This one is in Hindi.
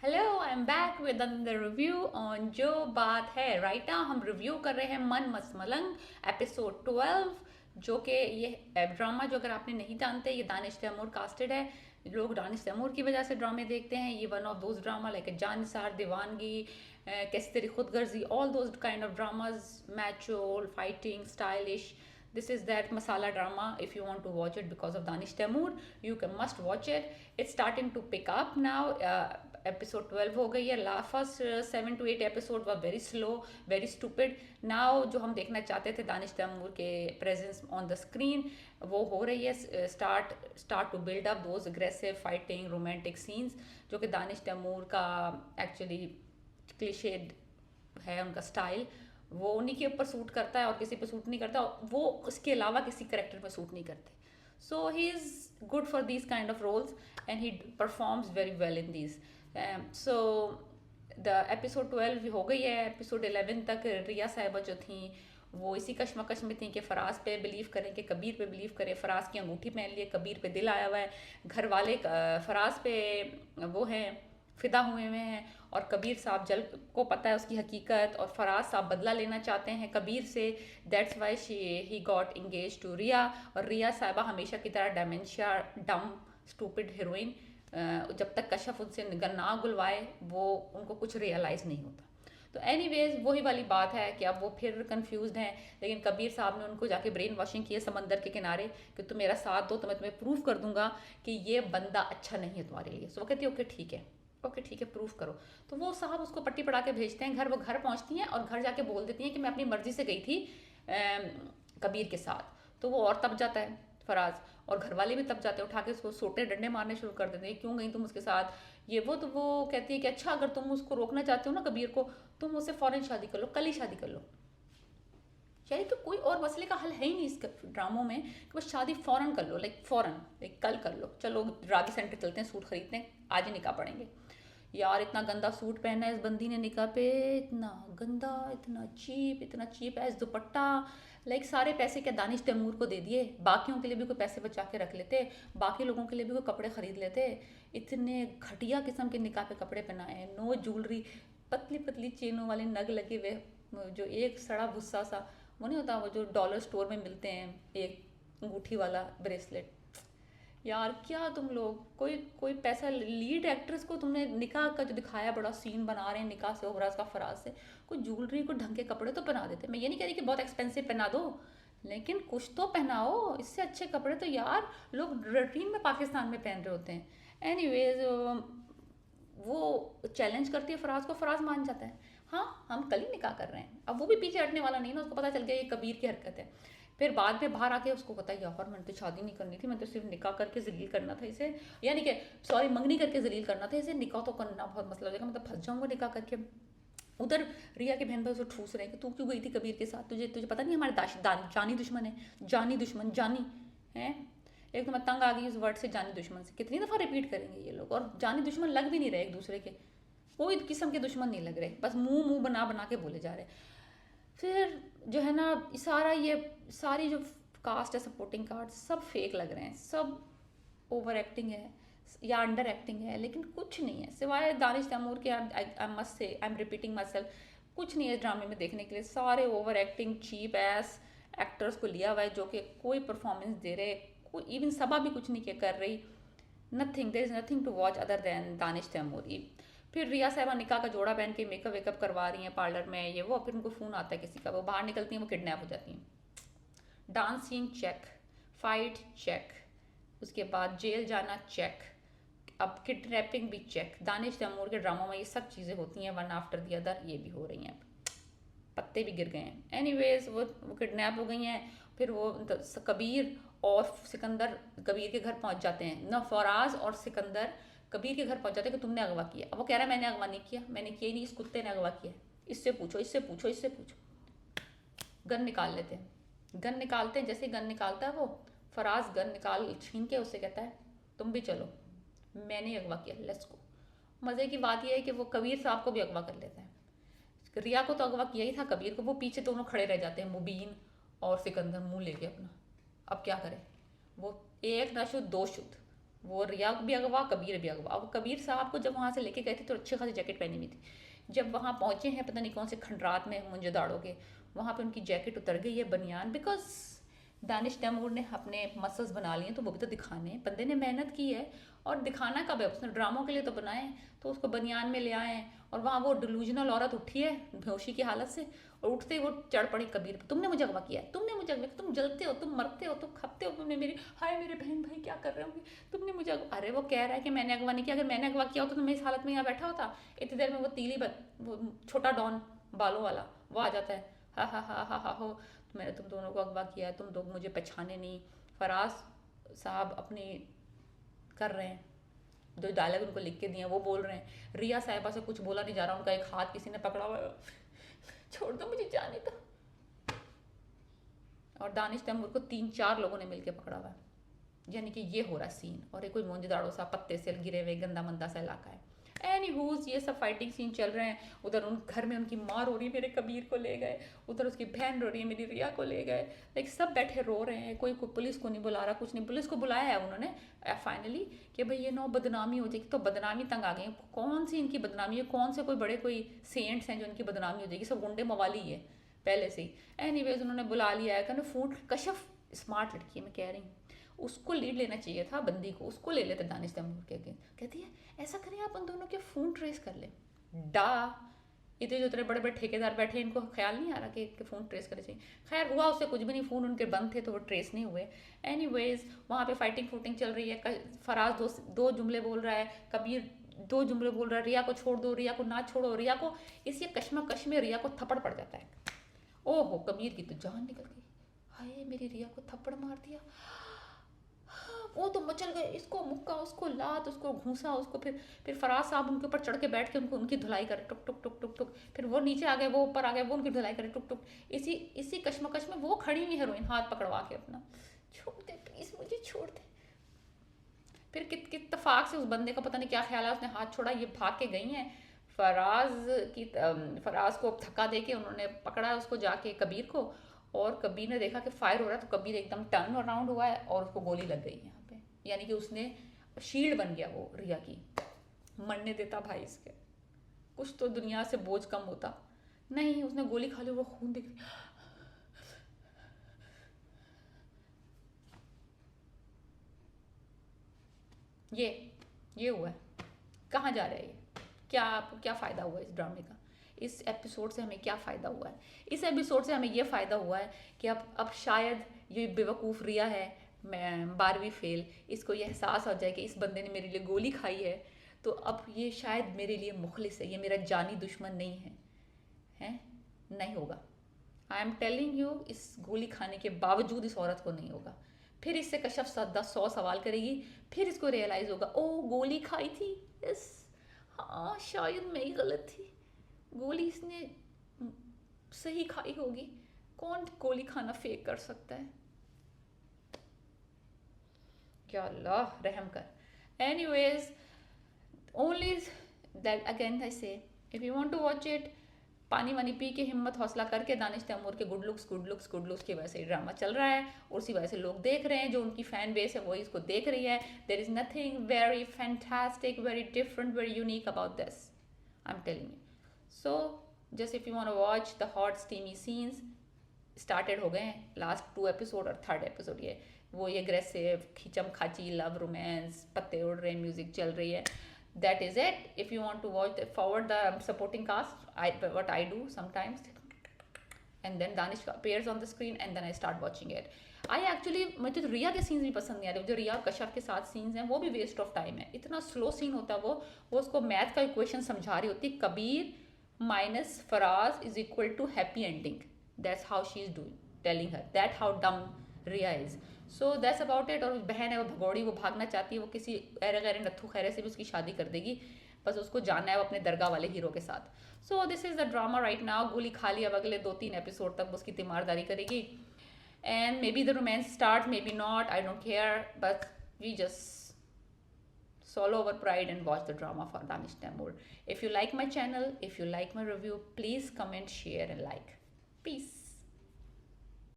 Hello, I am back with another review on जो बात है। राइट नाउ हम रिव्यू कर रहे हैं मन मस्त मलंग एपिसोड 12, जो कि ये ड्रामा, जो अगर आपने नहीं जानते, ये दानिश तैमूर कास्टेड है। लोग दानिश तैमूर की वजह से ड्रामे देखते हैं। ये one of those drama like Janisar, Deewangi, Kaisi Teri Khudgarzi, all those kind of dramas, mutual fighting stylish. This is that masala drama. If you want to watch it because of Danish Taimur, you can must watch it. It's starting to pick up now. Episode 12 हो गई है. First 7 to 8 episodes were very slow, very stupid. Now जो हम देखना चाहते थे दानिश तैमूर के presence on the screen, वो हो रही है. Start to build up those aggressive fighting romantic scenes, जो कि दानिश तैमूर का actually क्लिशेड है उनका स्टाइल. वो उन्हीं के ऊपर सूट करता है और किसी पे सूट नहीं करता. वो उसके अलावा किसी करेक्टर पे सूट नहीं करते. So he is good for these kind of roles and he performs very well in these. So the episode 12 हो गई है. एपिसोड 11 तक रिया साहिबा जो थी वो इसी कश्मकश में थी कि फराज पे बिलीव करें कि कबीर पे बिलीव करें. फराज की अंगूठी पहन लिए, कबीर पे दिल आया हुआ है. घर वाले फराज पे वो हैं, फिदा हुए हुए हैं. और कबीर साहब जल को पता है उसकी हकीकत, और फराज साहब बदला लेना चाहते हैं कबीर से. That's why he got engage to Riya. और रिया साहिबा हमेशा की तरह डायमेंशिया, डम, स्टूपिड हीरोइन. जब तक कशफ उनसे निगन ना गुलवाए वो उनको कुछ रियलाइज़ नहीं होता. तो एनीवेज वही वाली बात है कि अब वो फिर कंफ्यूज हैं. लेकिन कबीर साहब ने उनको जाके ब्रेन वॉशिंग की है समंदर के किनारे कि तुम मेरा साथ दो तो मैं तुम्हें प्रूव कर दूंगा कि ये बंदा अच्छा नहीं है तुम्हारे लिए. सो वो कहती है ओके ठीक है, ओके ठीक है, प्रूफ करो. तो वो साहब उसको पट्टी पढ़ा के भेजते हैं घर. वो घर पहुंचती हैं और घर जाके बोल देती हैं कि मैं अपनी मर्जी से गई थी कबीर के साथ. तो वो और तब जाता है फराज, और घर वाले भी तब जाते हैं, उठा के उसको सोटे डंडे मारने शुरू कर देते हैं. क्यों गई तुम उसके साथ, ये वो. तो वो कहती है कि अच्छा अगर तुम उसको रोकना चाहते हो ना कबीर को, तुम उससे फ़ौरन शादी कर लो, कल ही शादी कर लो. यानी कि कोई और मसले का हल है ही नहीं इस ड्रामों में कि बस शादी फ़ौरन कर लो, लाइक फ़ौरन, लाइक कल कर लो. चलो रागी सेंटर चलते हैं, सूट खरीदते हैं, आज ही निकाह पड़ेंगे. यार इतना गंदा सूट पहना है इस बंदी ने निकाह पे, इतना गंदा, इतना चीप है दुपट्टा. लाइक सारे पैसे क्या दानिश तैमूर को दे दिए, बाकियों के लिए भी कोई पैसे बचा के रख लेते, बाकी लोगों के लिए भी कोई कपड़े खरीद लेते. इतने घटिया किस्म के निकाह पे कपड़े पहनाए, नो ज्वेलरी, पतली पतली चेनों वाले नग लगे हुए, जो एक सड़ा भुस्सा सा, वो नहीं होता वो जो डॉलर स्टोर में मिलते हैं, एक अंगूठी वाला ब्रेसलेट. यार क्या तुम लोग, कोई कोई पैसा, लीड एक्ट्रेस को तुमने निकाह का जो दिखाया, बड़ा सीन बना रहे हैं निकाह से हो रहा है उसका फराज से, कोई ज्वेलरी, कोई ढंग के कपड़े तो पहना देते. मैं ये नहीं कह रही कि बहुत एक्सपेंसिव पहना दो, लेकिन कुछ तो पहनाओ. इससे अच्छे कपड़े तो यार लोग रूटीन में पाकिस्तान में पहन रहे होते हैं. एनीवेज वो चैलेंज करती है फराज को, फराज मान जाता है. हाँ हम कल ही निकाह कर रहे हैं. अब वो भी पीछे हटने वाला नहीं ना, उसको पता चल गया ये कबीर की हरकत है. फिर बाद में बाहर आके उसको पता है यार मैंने तो शादी नहीं करनी थी, मैं तो सिर्फ निकाह करके जलील करना था इसे, यानी कि सॉरी मंगनी करके जलील करना था इसे. निकाह तो करना बहुत मसला हो जाएगा, मैं तो फंस जाऊंगा निकाह करके. उधर रिया के बहन भाई उसे ठूस रहे हैं कि तू क्यों गई थी कबीर के साथ, तुझे तुझे पता नहीं हमारे जानी दुश्मन है, जानी दुश्मन, जानी है. एक तो मैं तंग आ गई इस वर्ड से, जानी दुश्मन से. कितनी दफ़ा रिपीट करेंगे ये लोग, और जानी दुश्मन लग भी नहीं रहे एक दूसरे के, कोई किस्म के दुश्मन नहीं लग रहे, बस मुंह मुंह बना बना के बोले जा रहे. फिर जो है ना सारा ये सारी जो कास्ट है, सपोर्टिंग कास्ट, सब फेक लग रहे हैं, सब ओवर एक्टिंग है या अंडर एक्टिंग है, लेकिन कुछ नहीं है सिवाय दानिश तैमूर के. I must say, I am repeating my self, कुछ नहीं है इस ड्रामे में देखने के लिए. सारे over acting cheap ass actors को लिया हुआ है जो कि कोई परफॉर्मेंस दे रहे, कोई इवन सभा भी कुछ नहीं कर रही. Nothing, there is nothing to watch other than Danish Taimoor. फिर रिया साहबा निकाह का जोड़ा पहन के मेकअप वेकअप करवा रही हैं पार्लर में, ये वो. फिर उनको फ़ोन आता है किसी का, वो बाहर निकलती हैं, वो किडनैप हो जाती हैं. Dance scene check, fight check, उसके बाद जेल जाना चेक, अब किडनैपिंग भी चेक. दानिश तैमूर के ड्रामों में ये सब चीज़ें होती हैं वन आफ्टर दी अदर, ये भी हो रही हैं. पत्ते भी गिर गए हैं. एनीवेज वो किडनैप हो गई हैं. फिर वो कबीर और सिकंदर कबीर के घर पहुंच जाते हैं. न फराज और सिकंदर कबीर के घर पहुंच जाते हैं कि तुमने अगवा किया. अब वो कह रहा है मैंने अगवा नहीं किया, मैंने किया ही नहीं, इस कुत्ते ने अगवा किया, इससे पूछो, इससे पूछो, इससे पूछो. गन निकाल लेते हैं. गन निकालते हैं, जैसे गन निकालता है वो फराज, गन निकाल छीन के उससे कहता है तुम भी चलो, मैंने अगवा किया, लेट्स गो. मज़े की बात यह है कि वो कबीर साहब को भी अगवा कर लेता है. रिया को तो अगवा किया ही था, कबीर को वो पीछे दोनों खड़े रह जाते हैं, मुबीन और सिकंदर मुंह लेके अपना. अब क्या करें, वो एक ना शुद्ध दो शुद्ध, वो रिया भी अगवा, कबीर भी अगवा। अब कबीर साहब को जब वहाँ से लेके गए थे तो अच्छी खासी जैकेट पहनी हुई थी। जब वहाँ पहुँचे हैं पता नहीं कौन से खंडरात में मुंजदाड़ों के, वहाँ पे उनकी जैकेट उतर गई है, बनियान, बिकॉज दानिश तैमूर ने अपने मसल्स बना लिए तो वो भी तो दिखाने हैं, बंदे ने मेहनत की है और दिखाना कब है, उसने ड्रामों के लिए तो बनाए हैं, तो उसको बनियान में ले आए हैं। और वहाँ वो डिलूजनल औरत उठी है बेहोशी की हालत से, और उठते ही वो चढ़ पड़ी कबीर पे, तुमने मुझे अगवा किया है, तुमने मुझे अगवा किया, तुम जलते हो, तुम मरते हो, तुम खपते हो, तुमने मेरी, हाय मेरे बहन भाई क्या कर रहे होंगे, तुमने मुझे अरे वो कह रहा है कि मैंने अगवा नहीं किया, अगर मैंने अगवा किया होता तो मैं इस हालत में यहाँ बैठा होता। इतनी देर में वो वो छोटा डॉन बालों वाला वो आ जाता है, हा हा हा हा हा हो, मैंने तुम दोनों को अगवा किया है, तुम लोग मुझे पहचाने नहीं। फराज साहब अपनी कर रहे हैं, जो डायलॉग उनको लिख के दिए हैं वो बोल रहे हैं, रिया साहिबा से कुछ बोला नहीं जा रहा, उनका एक हाथ किसी ने पकड़ा हुआ है, छोड़ दो मुझे जाने दो। और दानिश तैमूर को 3-4 लोगों ने मिलकर पकड़ा हुआ है, यानी कि ये हो रहा सीन, और ये कोई मोंजदाड़ो सा पत्ते से गिरे हुए गंदा मंदा सा इलाका है। एनी हुज ये सब फाइटिंग सीन चल रहे हैं, उधर उन घर में उनकी माँ रो रही है, मेरे कबीर को ले गए, उधर उसकी बहन रो रही है, मेरी रिया को ले गए, लाइक सब बैठे रो रहे हैं, कोई पुलिस को नहीं बुला रहा, कुछ नहीं, पुलिस को बुलाया है उन्होंने फाइनली कि भाई ये नो बदनामी हो जाएगी, तो बदनामी तंग आ गई, कौन सी इनकी बदनामी है, कौन से कोई बड़े कोई सेंट्स हैं जो इनकी बदनामी हो जाएगी, सब गुंडे मवाली है पहले से ही। एनीवेज उन्होंने बुला लिया है, कहने फूट कशफ स्मार्ट लड़की है, मैं कह रही हूँ उसको लीड लेना चाहिए था, बंदी को, उसको ले लेते दानिश तैमूर के अगेंस्ट। कहती है ऐसा करें आप उन दोनों के फ़ोन ट्रेस कर ले, डा इतने जो इतने बड़े बड़े ठेकेदार बैठे इनको ख्याल नहीं आ रहा कि फ़ोन ट्रेस करने चाहिए। खैर हुआ उससे कुछ भी नहीं, फ़ोन उनके बंद थे तो वो ट्रेस नहीं हुए। एनीवेज वहाँ पे फाइटिंग फूटिंग चल रही है, फराज दो जुमले बोल रहा है, कबीर 2 जुमले बोल रहा है, रिया को छोड़ दो, रिया को ना छोड़ो, रिया को, इसी कश्मकश में रिया को थप्पड़ पड़ जाता है। ओहो कबीर की तो जान निकल गई, हाय मेरी रिया को थप्पड़ मार दिया, वो तो मचल गए, इसको मुक्का, उसको लात, उसको घूसा, उसको फिर फराज साहब उनके ऊपर चढ़ के बैठ के उनको उनकी धुलाई करे, टुक टुक टुक टुक टुक, फिर वो नीचे आ गए, वो ऊपर आ गए, वो उनकी धुलाई करे, टुक टुक। इसी इसी कश्मकश में वो खड़ी हुई हीरोइन हाथ पकड़वा के अपना, छोड़ दे प्लीज मुझे छोड़ दे। फिर कित इत्तफाक से उस बंदे का पता नहीं क्या ख्याल है, उसने हाथ छोड़ा, ये भाग के गई हैं फराज की, फराज को धक्का दे के उन्होंने पकड़ा उसको जाके कबीर को, और कबीर ने देखा कि फायर हो रहा है तो कबीर एकदम टर्न अराउंड हुआ है और उसको गोली लग गई यहाँ पे, यानी कि उसने शील्ड बन गया वो रिया की, मरने देता भाई इसके, कुछ तो दुनिया से बोझ कम होता। नहीं उसने गोली खा ली, वो खून दिख, ये ये हुआ है, कहाँ जा रहा है ये, क्या आपको क्या फ़ायदा हुआ इस ड्रामे का, इस एपिसोड से हमें क्या फ़ायदा हुआ है, इस एपिसोड से हमें ये फ़ायदा हुआ है कि अब शायद ये बेवकूफ़ रिया है, मैं 12वीं फेल, इसको ये एहसास हो जाए कि इस बंदे ने मेरे लिए गोली खाई है, तो अब ये शायद मेरे लिए मुखलिस है, ये मेरा जानी दुश्मन नहीं है, हैं, नहीं होगा। आई एम टेलिंग यू, इस गोली खाने के बावजूद इस औरत को नहीं होगा। फिर इससे कश्यप सदा 100 सवाल करेगी, फिर इसको रियलाइज़ होगा ओ गोली खाई थी, यस, हाँ शायद मैं ही गलत थी, गोली इसने सही खाई होगी, कौन गोली खाना फेक कर सकता है, क्या अल्लाह रहम कर। Anyways only that again I say, if you want to watch it, पानी वानी पी के हिम्मत हौसला करके, दानिश तैमूर के good looks good looks good looks की वजह से ड्रामा चल रहा है, और उसी वजह से लोग देख रहे हैं, जो उनकी फैन बेस है वही इसको देख रही है। There is nothing very fantastic, very different, very unique about this, I am telling you. So just if you want to watch the hot steamy scenes, started हो गए हैं लास्ट 2 एपिसोड और 3rd एपिसोड, ये वो ये अग्रेसिव खींचम खाची लव रोमांस, पत्ते उड़ रहे हैं, म्यूजिक चल रही है, that is it. If you want to watch forward the supporting cast, what I do sometimes, and then Danish appears on the screen and then I start watching it. I actually, मुझे तो रिया के सीन्स भी पसंद नहीं आ रहे, जो रिया और कश्यप के साथ सीन्स हैं वो भी वेस्ट ऑफ टाइम है, इतना स्लो सीन होता है वो उसको मैथ का इक्वेशन समझा रही होती, Kabir minus Faraz is equal to happy ending, that's how she is doing, telling her that how dumb Riya is, so that's about it. और बहन है वो भगौड़ी, वो भागना चाहती है, वो किसी ऐरे गैरे नत्थु खैरे से भी उसकी शादी कर देगी, बस उसको जानना है वो अपने दरगाह वाले हीरो के साथ। So this is the drama right now, गोली खा ली, अब अगले 2-3 एपिसोड तक उसकी तीमारदारी करेगी, and may be the romance start, may be not, I don't care, but we just swallow our pride and watch the drama for Danish Taimoor. If you like my channel, if you like my review, please comment, share and like. Peace.